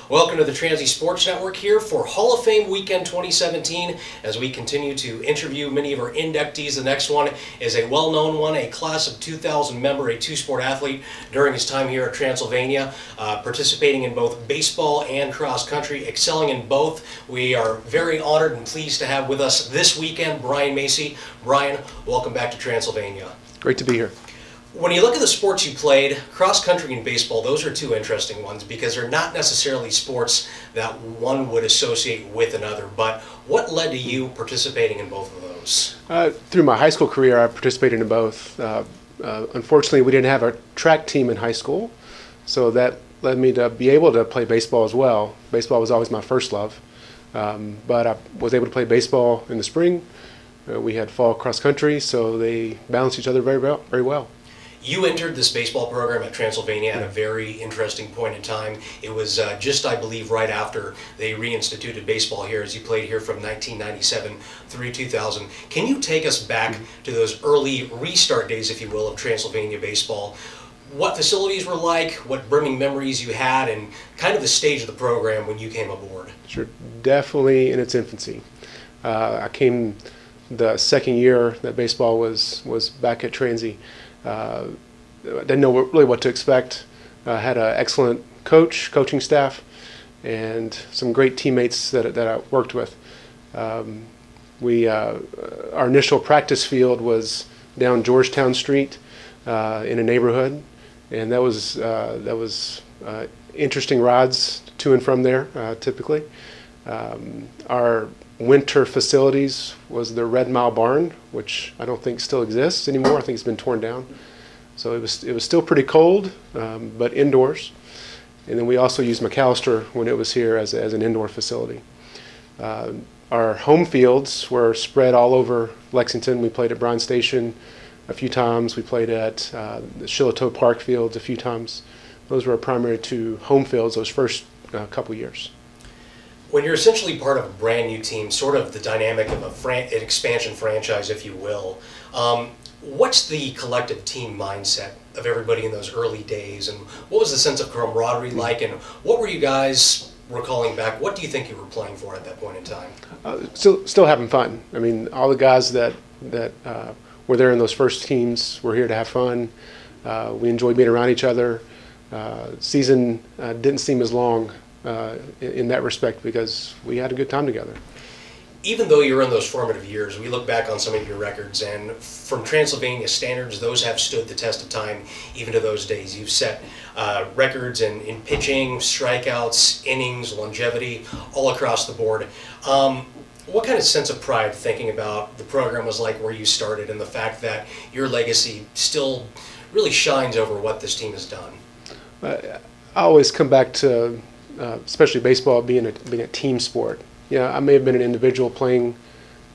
Welcome to the Transy Sports Network here for Hall of Fame Weekend 2017 as we continue to interview many of our inductees. The next one is a well-known one, a class of 2000 member, a two-sport athlete during his time here at Transylvania, participating in both baseball and cross country, excelling in both. We are very honored and pleased to have with us this weekend Brian Macy. Brian, welcome back to Transylvania. Great to be here. When you look at the sports you played, cross country and baseball, those are two interesting ones because they're not necessarily sports that one would associate with another. But what led to you participating in both of those? Through my high school career, I participated in both. Unfortunately, we didn't have a track team in high school, so that led me to be able to play baseball as well. Baseball was always my first love, but I was able to play baseball in the spring. We had fall cross country, so they balanced each other very well. You entered this baseball program at Transylvania at a very interesting point in time. It was just, I believe, right after they reinstituted baseball here, as you played here from 1997 through 2000. Can you take us back to those early restart days, if you will, of Transylvania baseball? What facilities were like, what brimming memories you had, and kind of the stage of the program when you came aboard? Sure, definitely in its infancy. I came the second year that baseball was back at Transy. Didn't know really what to expect. Had an excellent coaching staff, and some great teammates that I worked with. Our initial practice field was down Georgetown Street in a neighborhood, and that was interesting rides to and from there typically. Our winter facilities was the Red Mile Barn, which I don't think still exists anymore. I think it's been torn down. So it was still pretty cold, but indoors. And then we also used McAllister when it was here as an indoor facility. Our home fields were spread all over Lexington. We played at Bryan Station a few times. We played at the Shiloh Park fields a few times. Those were our primary two home fields those first couple years. When you're essentially part of a brand new team, sort of the dynamic of an expansion franchise, if you will, what's the collective team mindset of everybody in those early days, and what was the sense of camaraderie like, and what were you guys recalling back? What do you think you were playing for at that point in time? Still having fun. I mean, all the guys that were there in those first teams were here to have fun. We enjoyed being around each other. Season didn't seem as long in that respect because we had a good time together. Even though you're in those formative years, we look back on some of your records, and from Transylvania standards, those have stood the test of time even to those days. You've set records in pitching, strikeouts, innings, longevity, all across the board. What kind of sense of pride thinking about the program was like where you started and the fact that your legacy still really shines over what this team has done? I always come back to especially baseball being a team sport. Yeah, I may have been an individual playing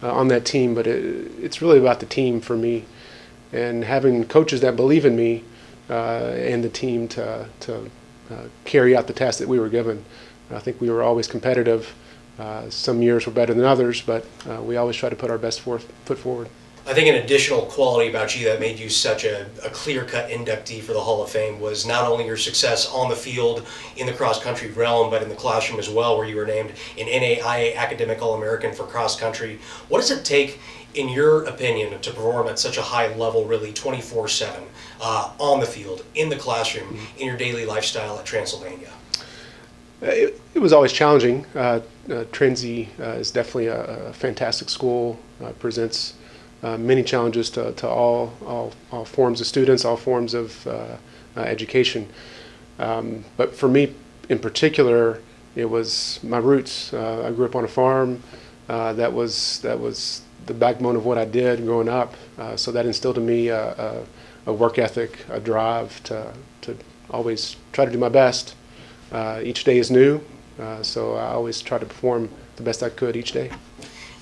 on that team, but it's really about the team for me, and having coaches that believe in me and the team to carry out the task that we were given. I think we were always competitive. Some years were better than others, but we always try to put our best foot forward. I think an additional quality about you that made you such a clear-cut inductee for the Hall of Fame was not only your success on the field in the cross-country realm, but in the classroom as well, where you were named an NAIA Academic All-American for cross-country. What does it take, in your opinion, to perform at such a high level, really 24/7, on the field, in the classroom, in your daily lifestyle at Transylvania? It was always challenging. Transy is definitely a fantastic school, presents many challenges to all forms of students, all forms of education. But for me in particular, it was my roots. I grew up on a farm. That was the backbone of what I did growing up. So that instilled in me a work ethic, a drive to always try to do my best. Each day is new, so I always try to perform the best I could each day.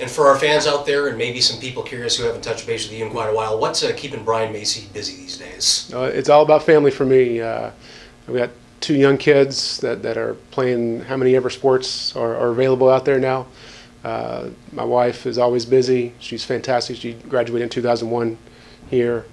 And for our fans out there, and maybe some people curious who haven't touched base with you in quite a while, what's keeping Brian Macy busy these days? It's all about family for me. We got two young kids that are playing how many ever sports are available out there now. My wife is always busy. She's fantastic. She graduated in 2001 here,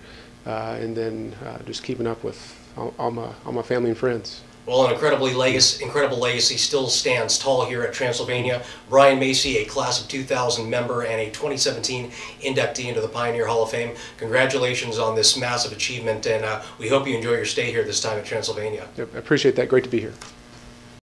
and then just keeping up with all my family and friends. Well, an incredible legacy still stands tall here at Transylvania. Brian Macy, a class of 2000 member and a 2017 inductee into the Pioneer Hall of Fame. Congratulations on this massive achievement, and we hope you enjoy your stay here this time at Transylvania. I appreciate that. Great to be here.